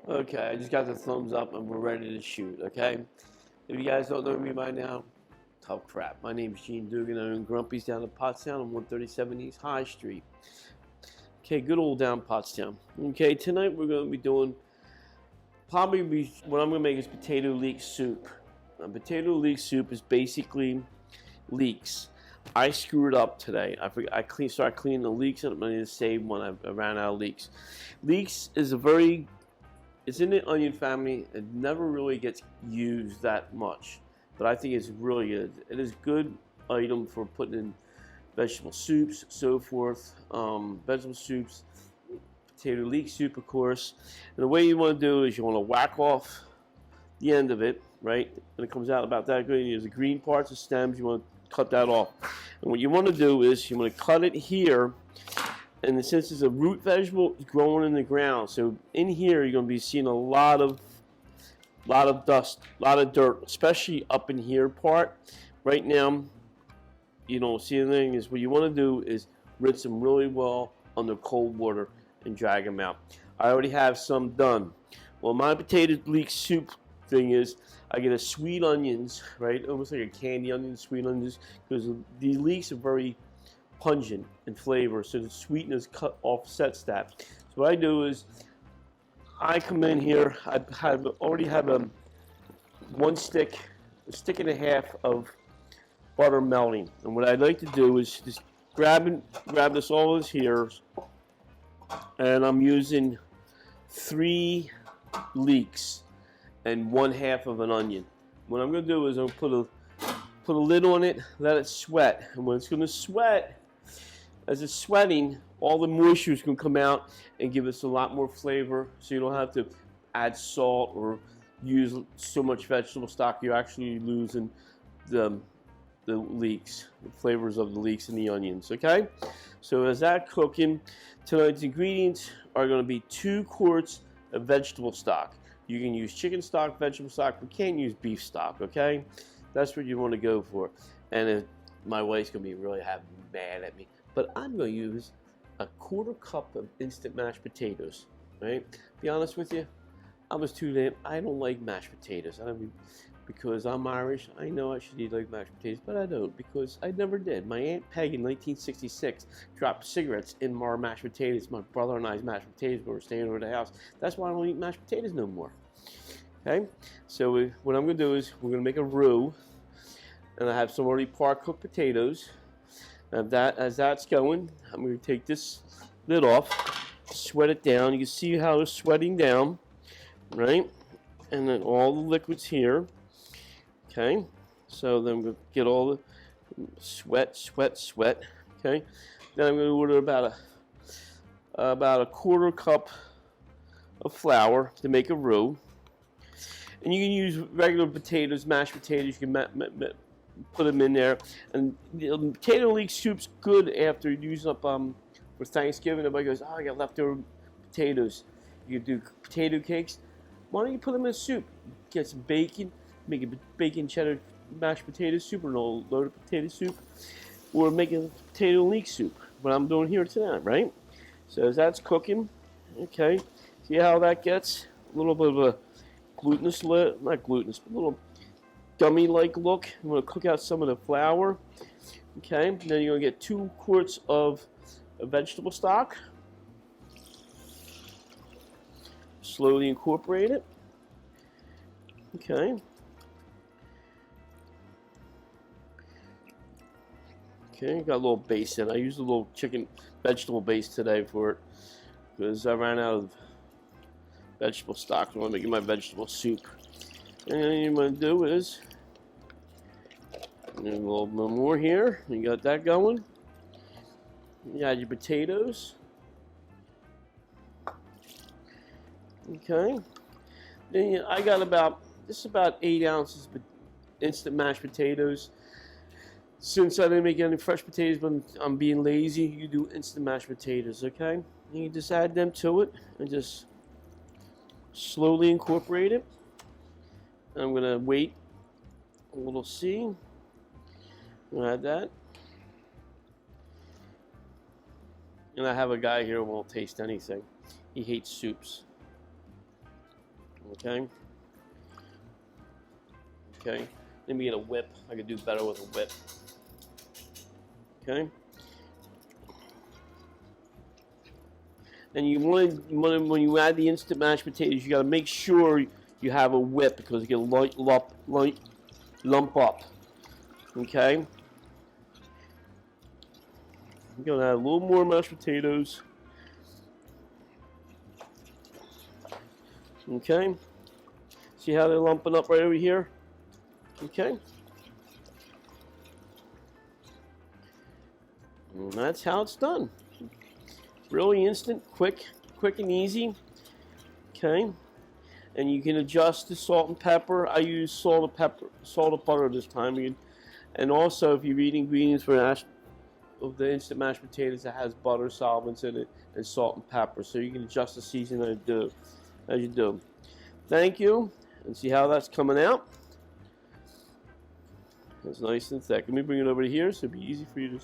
Okay, I just got the thumbs up and we're ready to shoot, okay? If you guys don't know me by now, tough crap. My name's Gene Dugan. I'm in Grumpy's down in Pottstown on 137 East High Street. Okay, good old down Pottstown. Okay, tonight we're going to be doing, what I'm going to make is potato leek soup. Now, potato leek soup is basically leeks. I screwed up today. I started cleaning the leeks and I need to save one. I ran out of leeks. Leeks is it's in the onion family. It never really gets used that much, but I think it's really good. It is a good item for putting in vegetable soups, so forth. Vegetable soups, potato leek soup, of course. And the way you want to do is you want to whack off the end of it, right? And it comes out about that good. There's the green parts, the stems. You want to cut that off. And what you want to do is you want to cut it here. And since it's a root vegetable, it's growing in the ground. So in here, you're going to be seeing a lot of dust, a lot of dirt, especially up in here part. Right now, you don't see anything. Is what you want to do is rinse them really well under cold water and drag them out. I already have some done. Well, my potato leek soup thing is I get a sweet onions, right? Almost like a candy onion, sweet onions, because the leeks are very pungent in flavor, so the sweetness offsets that. So what I do is I come in here. I already have a stick and a half of butter melting, and what I like to do is just grab this all this here, and I'm using 3 leeks and 1/2 of an onion. What I'm going to do is I'm going to put a lid on it, let it sweat, and when it's going to sweat, as it's sweating, all the moisture is going to come out and give us a lot more flavor, so you don't have to add salt or use so much vegetable stock. You're actually losing the leeks, the flavors of the leeks and the onions, okay? So as that cooking, tonight's ingredients are going to be 2 quarts of vegetable stock. You can use chicken stock, vegetable stock, but can't use beef stock, okay? That's what you want to go for. And my wife's going to be really mad at me. But I'm going to use a 1/4 cup of instant mashed potatoes, right? Be honest with you, I don't like mashed potatoes. Because I'm Irish, I know I should eat like mashed potatoes, but I don't, because I never did. My Aunt Peg in 1966 dropped cigarettes in our mashed potatoes. My brother and I's mashed potatoes when we were staying over the house. That's why I don't eat mashed potatoes no more. Okay? So what I'm going to do is we're going to make a roux, and I have some already par-cooked potatoes. And as that's going, I'm going to take this lid off, sweat it down. You can see how it's sweating down, right? And then all the liquids here. Okay, so then we'll get all the sweat. Okay, then I'm going to order about a 1/4 cup of flour to make a roux. And you can use regular potatoes, mashed potatoes. You can put them in there. And the potato leek soup's good after using up for Thanksgiving. Everybody goes, "Oh, I got leftover potatoes." You can do potato cakes. Why don't you put them in soup? Get some bacon. Make a bacon cheddar mashed potato soup or a loaded potato soup, or make a potato leek soup. What I'm doing here tonight, right? So as that's cooking, okay, see how that gets? A little bit of a glutinous, not glutinous, but a little gummy-like look. I'm going to cook out some of the flour, okay? Then you're going to get 2 quarts of vegetable stock. Slowly incorporate it, okay? Okay, got a little base in. I used a little chicken vegetable base today for it because I ran out of vegetable stock. I want to make my vegetable soup. And then you want to do is a little bit more here. You got that going. You add your potatoes. Okay. Then I got about 8 ounces of instant mashed potatoes. Since I didn't make any fresh potatoes, but I'm being lazy, you do instant mashed potatoes, okay? And you just add them to it and just slowly incorporate it. And I'm going to wait a little, see. I'm going to add that. And I have a guy here who won't taste anything. He hates soups. Okay. Okay. Let me get a whip. I could do better with a whip. Okay. And you want to, when you add the instant mashed potatoes, you got to make sure you have a whip because it can lump up. Okay. I'm gonna add a little more mashed potatoes. Okay. See how they're lumping up right over here? Okay. And that's how it's done. Really instant, quick and easy. Okay. And you can adjust the salt and pepper. I use salt and butter this time. And also, if you read ingredients for the instant mashed potatoes, it has butter solvents in it and salt and pepper. So you can adjust the seasoning as you do. Thank you. And see how that's coming out. It's nice and thick. Let me bring it over here so it'll be easy for you to see.